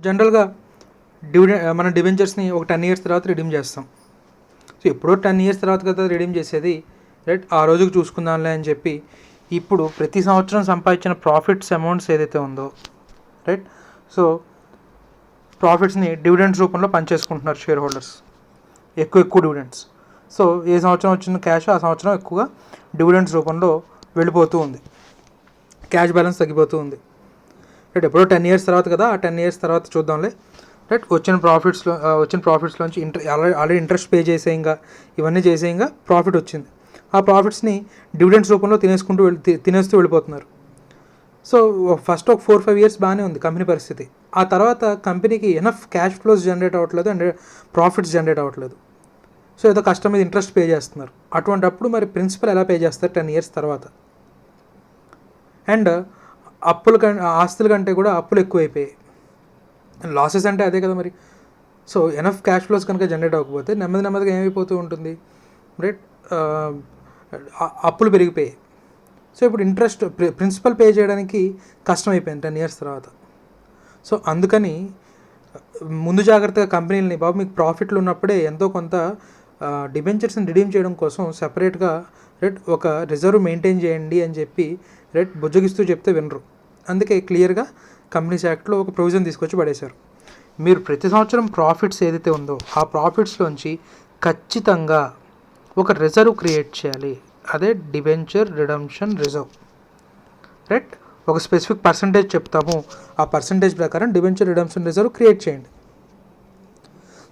జనరల్గా మన డిబెంచర్స్ని ఒక 10 ఇయర్స్ తర్వాత రిడీమ్ చేస్తాం. సో ఎప్పుడో 10 ఇయర్స్ తర్వాత కదా రిడీమ్ చేసేది, రైట్? ఆ రోజుకి చూసుకుందాంలే అని చెప్పి ఇప్పుడు ప్రతి సంవత్సరం సంపాదించిన ప్రాఫిట్స్ అమౌంట్స్ ఏదైతే ఉందో, రైట్, సో ప్రాఫిట్స్ని డివిడెండ్స్ రూపంలో పనిచేసుకుంటున్నారు షేర్ హోల్డర్స్, ఎక్కువ డివిడెండ్స్. సో ఏ సంవత్సరం వచ్చిన క్యాష్ ఆ సంవత్సరం ఎక్కువగా డివిడెండ్స్ రూపంలో వెళ్ళిపోతూ ఉంది, క్యాష్ బ్యాలెన్స్ తగ్గిపోతూ ఉంది, రైట్? ఎప్పుడో 10 ఇయర్స్ తర్వాత కదా, ఆ 10 ఇయర్స్ తర్వాత చూద్దాంలే, రైట్? వచ్చిన ప్రాఫిట్స్లోంచి ఆల్రెడీ ఇంట్రెస్ట్ పే చేసే ఇంకా ఇవన్నీ చేసే ఇంకా ప్రాఫిట్ వచ్చింది. ఆ ప్రాఫిట్స్ని డివిడెండ్స్ రూపంలో తినేస్తూ వెళ్ళిపోతున్నారు. సో ఫస్ట్ ఒక 4-5 ఇయర్స్ బాగానే ఉంది కంపెనీ పరిస్థితి. ఆ తర్వాత కంపెనీకి ఎనఫ్ క్యాష్ ఫ్లోస్ జనరేట్ అవ్వట్లేదు అండ్ ప్రాఫిట్స్ జనరేట్ అవ్వట్లేదు. సో ఏదో కష్టం మీద ఇంట్రెస్ట్ పే చేస్తున్నారు. అటువంటప్పుడు మరి ప్రిన్సిపల్ ఎలా పే చేస్తారు 10 ఇయర్స్ తర్వాత? అండ్ ఆస్తుల కంటే కూడా అప్పులు ఎక్కువైపోయాయి. లాసెస్ అంటే అదే కదా మరి. సో ఎనఫ్ క్యాష్ ఫ్లోస్ కనుక జనరేట్ అవ్వకపోతే నెమ్మదిగా ఏమైపోతూ ఉంటుంది, రైట్? అప్పులు పెరిగిపోయాయి. సో ఇప్పుడు ప్రిన్సిపల్ పే చేయడానికి కష్టమైపోయింది 10 ఇయర్స్ తర్వాత. సో అందుకని ముందు జాగ్రత్తగా కంపెనీలని, బాబు మీకు ప్రాఫిట్లు ఉన్నప్పుడే ఎంతో కొంత డిబెంచర్స్ని రిడీమ్ చేయడం కోసం సెపరేట్గా, రైట్, ఒక రిజర్వ్ మెయింటైన్ చేయండి అని చెప్పి, రైట్, బుజ్జగిస్తూ చెప్తే వినరు. అందుకే క్లియర్గా కంపెనీస్ యాక్ట్లో ఒక ప్రొవిజన్ తీసుకొచ్చి పడేశారు. మీరు ప్రతి సంవత్సరం ప్రాఫిట్స్ ఏదైతే ఉందో ఆ ప్రాఫిట్స్లోంచి ఖచ్చితంగా ఒక రిజర్వ్ క్రియేట్ చేయాలి. అదే డిబెంచర్ రిడమ్షన్ రిజర్వ్, రైట్? ఒక స్పెసిఫిక్ పర్సంటేజ్ చెప్తాము, ఆ పర్సంటేజ్ ప్రకారం డిబెంచర్ రిడమ్షన్ రిజర్వ్ క్రియేట్ చేయండి.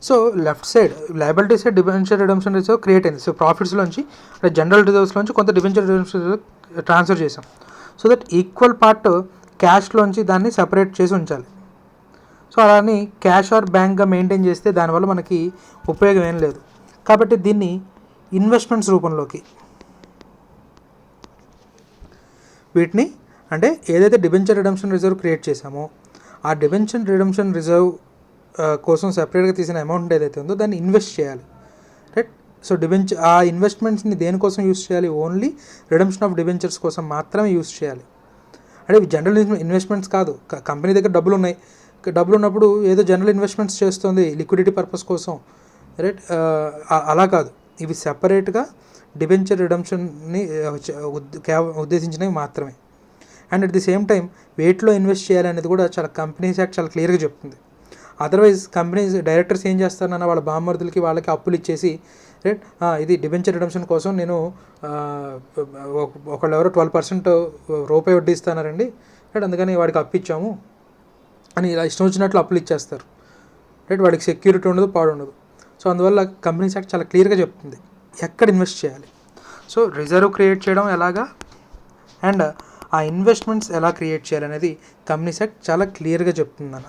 So left side liability side debenture redemption reserve create అయింది. సో ప్రాఫిట్స్లోంచి అంటే జనరల్ రిజర్వ్స్లోంచి కొంత డిబెంచర్ రిడమ్షన్ రిజర్వ్ ట్రాన్స్ఫర్ చేసాం. సో దట్ ఈక్వల్ పార్ట్ క్యాష్లోంచి దాన్ని సెపరేట్ చేసి ఉంచాలి. సో అలాని క్యాష్ ఆర్ బ్యాంక్గా మెయింటైన్ చేస్తే దానివల్ల మనకి ఉపయోగం ఏం లేదు. కాబట్టి దీన్ని ఇన్వెస్ట్మెంట్స్ రూపంలోకి, వీటిని అంటే ఏదైతే డిబెంచర్ రిడమ్షన్ రిజర్వ్ క్రియేట్ చేసామో ఆ డిబెంచర్ రిడమ్షన్ రిజర్వ్ కోసం సెపరేట్గా తీసిన అమౌంట్ ఏదైతే ఉందో దాన్ని ఇన్వెస్ట్ చేయాలి, రైట్? సో ఆ ఇన్వెస్ట్మెంట్స్ని దేనికోసం యూస్ చేయాలి? ఓన్లీ రిడమ్షన్ ఆఫ్ డిబెంచర్స్ కోసం మాత్రమే యూస్ చేయాలి. అంటే జనరల్ ఇన్వెస్ట్మెంట్స్ కాదు. కంపెనీ దగ్గర డబ్బులు ఉన్నాయి, డబ్బులు ఉన్నప్పుడు ఏదో జనరల్ ఇన్వెస్ట్మెంట్స్ చేస్తుంది లిక్విడిటీ పర్పస్ కోసం, రైట్? అలా కాదు, ఇవి సెపరేట్గా డిబెంచర్ రిడమ్షన్ని ఉద్దేశించినవి మాత్రమే. And at the same time వేటిలో ఇన్వెస్ట్ చేయాలనేది కూడా చాలా కంపెనీస్ యాక్ట్ చాలా క్లియర్గా చెప్తుంది. అదర్వైజ్ కంపెనీస్ డైరెక్టర్స్ ఏం చేస్తారన్న వాళ్ళ బామ్మర్దులకి వాళ్ళకి అప్పులు ఇచ్చేసి, రైట్, ఇది డిబెంచర్ రిడమ్షన్ కోసం నేను ఒకళ్ళు ఎవరో 12% రూపాయి వడ్డీ ఇస్తానారండి, రైట్, అందుకని వాడికి అప్పు ఇచ్చాము అని ఇలా ఇష్టం వచ్చినట్లు అప్పులు ఇచ్చేస్తారు, రైట్? వాడికి సెక్యూరిటీ ఉండదు, పాడు ఉండదు. సో అందువల్ల కంపెనీస్ యాక్ట్ చాలా క్లియర్గా చెప్తుంది ఎక్కడ ఇన్వెస్ట్ చేయాలి. సో రిజర్వ్ క్రియేట్ చేయడం ఎలాగా అండ్ ఆ ఇన్వెస్ట్మెంట్స్ ఎలా క్రియేట్ చేయాలనేది కంపెనీస్ యాక్ట్ చాలా క్లియర్గా చెప్తుందన్న.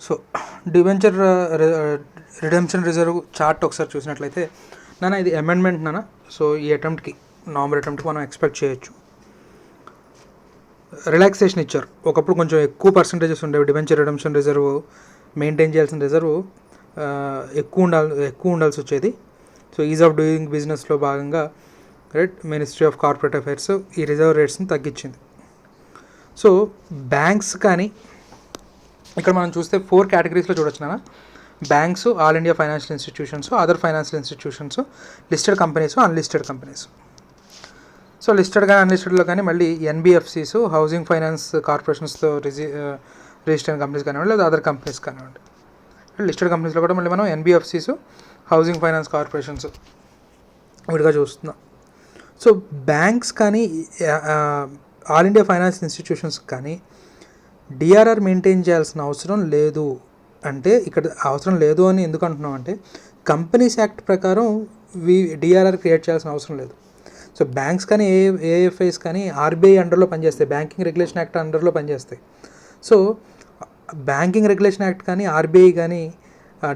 So debenture redemption reserve chart ఒకసారి చూసినట్లయితే నాన్న ఇది అమెండ్మెంట్ నాన్న. సో ఈ అటెంప్ట్కి నార్మల్ అటెంప్ట్కి మనం ఎక్స్పెక్ట్ చేయొచ్చు. రిలాక్సేషన్ ఇచ్చారు. ఒకప్పుడు కొంచెం ఎక్కువ పర్సంటేజెస్ ఉండేవి డిబెంచర్ రిడెంప్షన్ రిజర్వ్ మెయింటైన్ చేయాల్సిన రిజర్వ్ ఎక్కువ ఉండాల్సి వచ్చేది. సో ఈజ్ ఆఫ్ డూయింగ్ బిజినెస్లో భాగంగా, right, ministry of corporate affairs ఈ రిజర్వ్ రేట్స్ని తగ్గించింది. సో బ్యాంక్స్ కానీ ఇక్కడ మనం చూస్తే 4 కేటగిరీస్లో చూడొచ్చు నాన్న. Banks, all India financial institutions, other financial institutions, listed companies, unlisted companies. So listed కానీ అన్లిస్టెడ్లో కానీ మళ్ళీ ఎన్బిఎఫ్సిస్, హౌసింగ్ ఫైనాన్స్ కార్పొరేషన్స్తో రిజిస్టర్డ్ కంపెనీస్ కానివ్వండి, లేదా అదర్ కంపెనీస్ కానివ్వండి. లిస్టెడ్ కంపెనీస్లో కూడా మళ్ళీ మనం ఎన్బిఎఫ్సిస్, హౌసింగ్ ఫైనాన్స్ కార్పొరేషన్స్ విడిగా చూస్తున్నాం. సో బ్యాంక్స్ కానీ ఆల్ ఇండియా ఫైనాన్స్ ఇన్స్టిట్యూషన్స్ కానీ డిఆర్ఆర్ మెయింటైన్ చేయాల్సిన అవసరం లేదు. అంటే ఇక్కడ అవసరం లేదు అని ఎందుకు అంటున్నాం అంటే కంపెనీస్ యాక్ట్ ప్రకారం డిఆర్ఆర్ క్రియేట్ చేయాల్సిన అవసరం లేదు. సో బ్యాంక్స్ కానీ ఏఎఫ్ఐస్ కానీ ఆర్బీఐ అండర్లో పనిచేస్తాయి, బ్యాంకింగ్ రెగ్యులేషన్ యాక్ట్ అండర్లో పనిచేస్తాయి. సో బ్యాంకింగ్ రెగ్యులేషన్ యాక్ట్ కానీ ఆర్బీఐ కానీ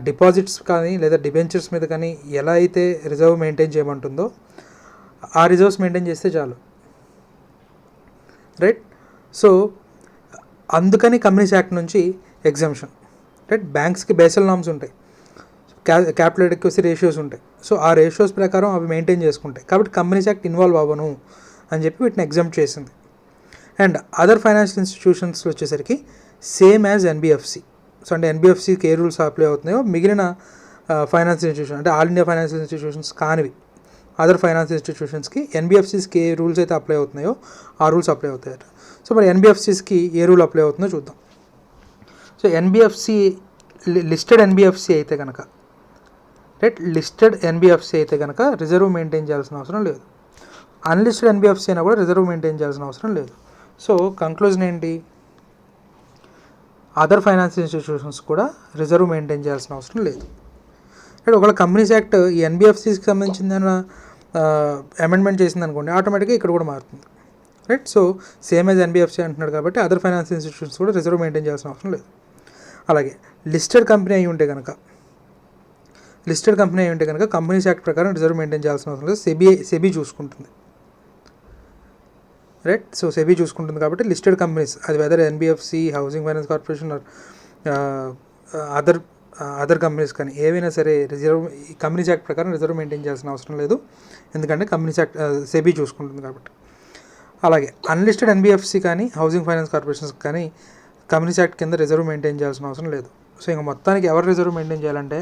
డిపాజిట్స్ కానీ లేదా డిబెంచర్స్ మీద కానీ ఎలా అయితే రిజర్వ్ మెయింటైన్ చేయమంటుందో ఆ రిజర్వ్స్ మెయింటైన్ చేస్తే చాలు, రైట్? సో అందుకని కంపెనీస్ యాక్ట్ నుంచి ఎగ్జంప్షన్, రైట్? బ్యాంక్స్కి బేసల్ నామ్స్ ఉంటాయి, క్యాపిటల్ అడెక్వసీ రేషియోస్ ఉంటాయి. సో ఆ రేషియోస్ ప్రకారం అవి మెయింటైన్ చేసుకుంటాయి. కాబట్టి కంపెనీస్ యాక్ట్ ఇన్వాల్వ్ అవ్వను అని చెప్పి వీటిని ఎగ్జంప్ట్ చేసింది. అండ్ అదర్ ఫైనాన్షియల్ ఇన్స్టిట్యూషన్స్ వచ్చేసరికి సేమ్ యాజ్ ఎన్బిఎఫ్సి. సో అంటే ఎన్బిఎఫ్సికి ఏ రూల్స్ అప్లై అవుతున్నాయో మిగిలిన ఫైనాన్షియల్ ఇన్స్టిట్యూషన్ అంటే ఆల్ ఇండియా ఫైనాన్షియల్ ఇన్స్టిట్యూషన్స్ కానివి అదర్ ఫైనాన్షియల్ ఇన్స్టిట్యూషన్స్కి ఎన్బిఎఫ్సిస్కి ఏ రూల్స్ అయితే అప్లై అవుతున్నాయో ఆ రూల్స్ అప్లై అవుతాయట. సో మరి ఎన్బిఎఫ్సిస్కి ఏ రూల్ అప్లై అవుతుందో చూద్దాం. సో ఎన్బిఎఫ్సి లిస్టెడ్ ఎన్బిఎఫ్సి అయితే కనుక రైట్, లిస్టెడ్ ఎన్బిఎఫ్సి అయితే కనుక రిజర్వ్ మెయింటైన్ చేయాల్సిన అవసరం లేదు. అన్లిస్టెడ్ ఎన్బిఎఫ్సి అయినా కూడా రిజర్వ్ మెయింటైన్ చేయాల్సిన అవసరం లేదు. సో కంక్లూజన్ ఏంటి, అదర్ ఫైనాన్షియల్ ఇన్స్టిట్యూషన్స్ కూడా రిజర్వ్ మెయింటైన్ చేయాల్సిన అవసరం లేదు. రైట్, ఒకవేళ కంపెనీస్ యాక్ట్ ఈ ఎన్బిఎఫ్సిస్కి సంబంధించిన అమెండ్మెంట్ చేసింది అనుకోండి, ఆటోమేటిక్గా ఇక్కడ కూడా మారుతుంది. Right, so same as NBFC అంటున్నాడు కాబట్టి అదర్ ఫైనాన్షియల్ ఇన్స్టిట్యూషన్స్ కూడా రిజర్వ్ మెయింటైన్ చేయాల్సిన అవసరం లేదు. అలాగే లిస్టెడ్ కంపెనీ అయి ఉంటే కనుక కంపెనీస్ యాక్ట్ ప్రకారం రిజర్వ్ మెయింటైన్ చేయాల్సిన అవసరం లేదు. సెబీ చూసుకుంటుంది. రైట్, సో సెబీ చూసుకుంటుంది కాబట్టి లిస్టెడ్ కంపెనీస్ అది whether NBFC, housing finance corporation or other companies కానీ ఏవైనా సరే కంపెనీస్ యాక్ట్ ప్రకారం రిజర్వ్ మెయింటైన్ చేయాల్సిన అవసరం లేదు, ఎందుకంటే కంపెనీస్ యాక్ట్ సెబీ చూసుకుంటుంది కాబట్టి. అలాగే అన్లిస్టెడ్ ఎన్బిఎఫ్సి కానీ హౌసింగ్ ఫైనాన్స్ కార్పొరేషన్స్ కానీ కంపెనీస్ యాక్ట్ కింద రిజర్వ్ మెయింటైన్ చేయాల్సిన అవసరం లేదు. సో ఇంకా మొత్తానికి ఎవరు రిజర్వ్ మెయింటైన్ చేయాలంటే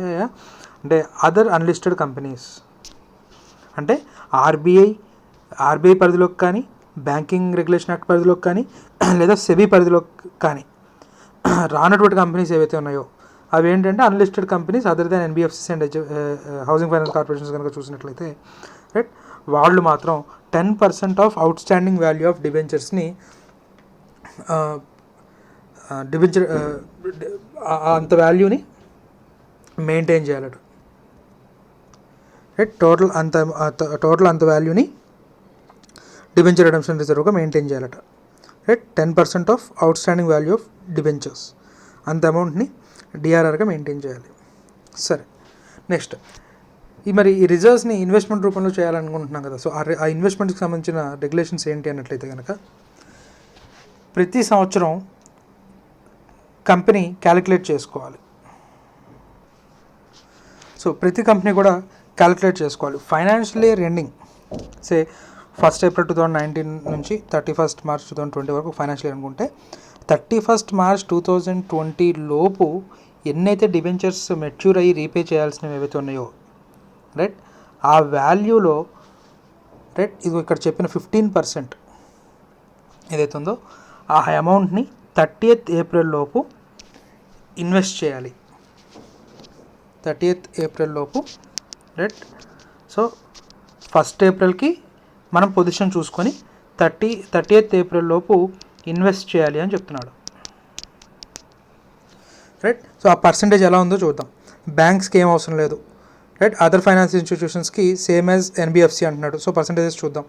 అదర్ అన్లిస్టెడ్ కంపెనీస్ అంటే ఆర్బీఐ పరిధిలోకి కానీ, బ్యాంకింగ్ రెగ్యులేషన్ యాక్ట్ పరిధిలోకి కానీ, లేదా సెబీ పరిధిలోకి కానీ రానటువంటి కంపెనీస్ ఏవైతే ఉన్నాయో అవి ఏంటంటే unlisted companies other than NBFCs and housing finance corporations కనుక చూసినట్లయితే రైట్, వాళ్ళు మాత్రం 10% of outstanding value of డిబెంచర్స్ని అంత వాల్యూని మెయింటైన్ చేయాలట. రైట్, టోటల్ అంత వాల్యూని డిబెంచర్ రిడెంప్షన్ రిజర్వ్గా మెయింటైన్ చేయాలట. Right, 10% of outstanding value of debentures అంత అమౌంట్ని డిఆర్ఆర్గా మెయింటైన్ చేయాలి. సరే, నెక్స్ట్ మరి ఈ రిజర్వ్స్ని ఇన్వెస్ట్మెంట్ రూపంలో చేయాలనుకుంటున్నాం కదా. సో ఆ ఇన్వెస్ట్మెంట్కి సంబంధించిన రెగ్యులేషన్స్ ఏంటి అన్నట్లయితే కనుక ప్రతి సంవత్సరం కంపెనీ క్యాలిక్యులేట్ చేసుకోవాలి. సో ప్రతి కంపెనీ కూడా క్యాలిక్యులేట్ చేసుకోవాలి. ఫైనాన్షియల్ ఇయర్ ఎండింగ్ సే 1st April 2019 నుంచి 31st March 2020 వరకు ఫైనాన్షియల్ ఇయర్ అనుకుంటే 31st March 2020 లోపు ఎన్నైతే డిబెంచర్స్ మెచ్యూర్ అయ్యి రీపే చేయాల్సినవి ఏవైతే ఉన్నాయో రైట్, ఆ వాల్యూలో రైట్ ఇది ఇక్కడ చెప్పిన 15% ఏదైతే ఉందో ఆ అమౌంట్ని 30th April లోపు ఇన్వెస్ట్ చేయాలి. 30th April లోపు రైట్. సో 1st Aprilకి మనం పొజిషన్ చూసుకొని 30th April లోపు ఇన్వెస్ట్ చేయాలి అని చెప్తున్నాడు. రైట్, సో ఆ పర్సంటేజ్ ఎలా ఉందో చూద్దాం. బ్యాంక్స్కి ఏం అవసరం లేదు. రైట్, అదర్ ఫైనాన్స్ ఇన్స్టిట్యూషన్స్కి సేమ్ యాజ్ ఎన్బిఎఫ్సి అంటున్నాడు. సో పర్సంటేజెస్ చూద్దాం.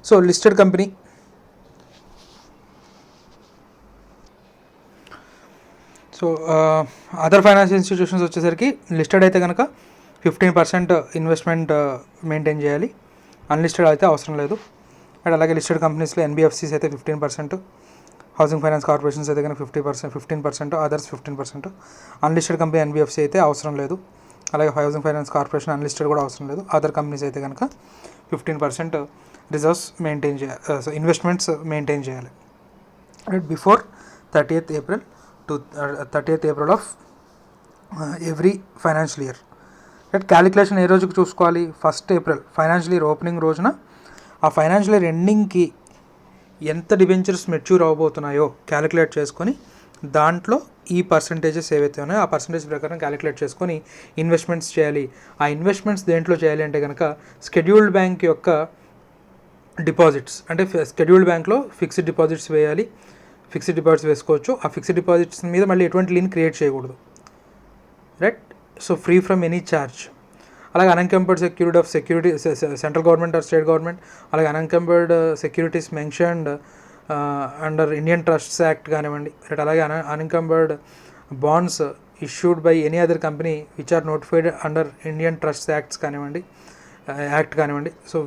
So listed company other finance institutions వచ్చేసరికి లిస్టెడ్ అయితే కనుక 15% ఇన్వెస్ట్మెంట్ మెయింటైన్ చేయాలి. అన్లిస్టెడ్ అయితే అవసరం లేదు. అండ్ అలాగే లిస్టెడ్ కంపెనీస్లో ఎన్బిఎఫ్సిస్ అయితే 15%, హౌసింగ్ ఫైనాన్స్ కార్పొరేషన్స్ అయితే కనుక 15%, అదర్స్ 15%. అన్లిస్టెడ్ కంపెనీ ఎన్బిఎఫ్సి అయితే అవసరం లేదు. అలాగే హౌసింగ్ ఫైనాన్స్ కార్పొరేషన్ అన్లిస్టెడ్ కూడా అవసరం లేదు. అదర్ కంపెనీస్ అయితే కనుక 15% రిజర్వ్స్ మెయింటైన్ చేయాలి, ఇన్వెస్ట్మెంట్స్ మెయింటైన్ చేయాలి. Right, before 30th April of every financial year. Right, calculation ఏ రోజుకి చూసుకోవాలి? 1st April financial year opening రోజున ఆ ఫైనాన్షియల్ ఇయర్ ఎండింగ్కి ఎంత డిబెంచర్స్ మెచ్యూర్ అవ్వబోతున్నాయో క్యాలిక్యులేట్ చేసుకొని దాంట్లో ఈ పర్సంటేజెస్ ఏవైతే ఉన్నాయో ఆ పర్సంటేజ్ ప్రకారం క్యాలిక్యులేట్ చేసుకొని ఇన్వెస్ట్మెంట్స్ చేయాలి. ఆ ఇన్వెస్ట్మెంట్స్ దేంట్లో చేయాలి అంటే కనుక స్కెడ్యూల్డ్ బ్యాంక్ యొక్క డిపాజిట్స్, అంటే స్కెడ్యూల్డ్ బ్యాంక్లో ఫిక్స్డ్ డిపాజిట్స్ వేయాలి. ఫిక్స్డ్ డిపాజిట్స్ వేసుకోవచ్చు. ఆ ఫిక్స్డ్ డిపాజిట్స్ మీద మళ్ళీ ఎటువంటి లింక్ క్రియేట్ చేయకూడదు. Right, so free from any charge. అలాగే unencumbered security of security central government or state government, అలాగే unencumbered securities mentioned under Indian trusts act కానివ్వండి. రైట్, అలాగే unencumbered bonds issued by any other company which are notified under Indian trusts act కానివ్వండి. So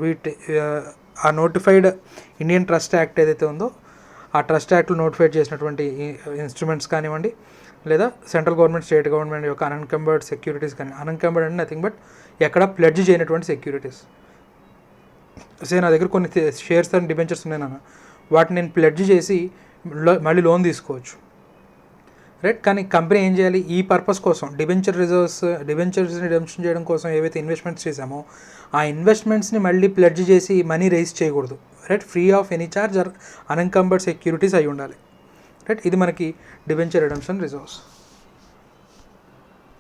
ఆ notified Indian trust act ఏదైతే ఉందో ఆ trust యాక్ట్లో notified చేసినటువంటి ఇన్స్ట్రుమెంట్స్ కానివ్వండి, లేదా సెంట్రల్ గవర్నమెంట్ స్టేట్ గవర్నమెంట్ యొక్క అన్ఎన్కంబర్డ్ సెక్యూరిటీస్ కానీ, అన్ఎన్కంబర్డ్ అంటే నథింగ్ బట్ ఎక్కడ ప్లెడ్జ్ చేయనటువంటి సెక్యూరిటీస్. సే నా దగ్గర కొన్ని షేర్స్ అండ్ డిబెంచర్స్ ఉన్నాయి నాన్న, వాటిని నేను ప్లెడ్జ్ చేసి మళ్ళీ లోన్ తీసుకోవచ్చు, రైట్. కానీ కంపెనీ ఏం చేయాలి, ఈ పర్పస్ కోసం డిబెంచర్స్ని రిడెంప్షన్ చేయడం కోసం ఏవైతే ఇన్వెస్ట్మెంట్స్ చేసామో ఆ ఇన్వెస్ట్మెంట్స్ని మళ్ళీ ప్లెడ్జ్ చేసి మనీ రైజ్ చేయకూడదు, right. Free of any charge or unencumbered securities అయి ఉండాలి, రైట్. ఇది మనకి డిబెంచర్ రిడెంప్షన్ రిజర్వ్స్.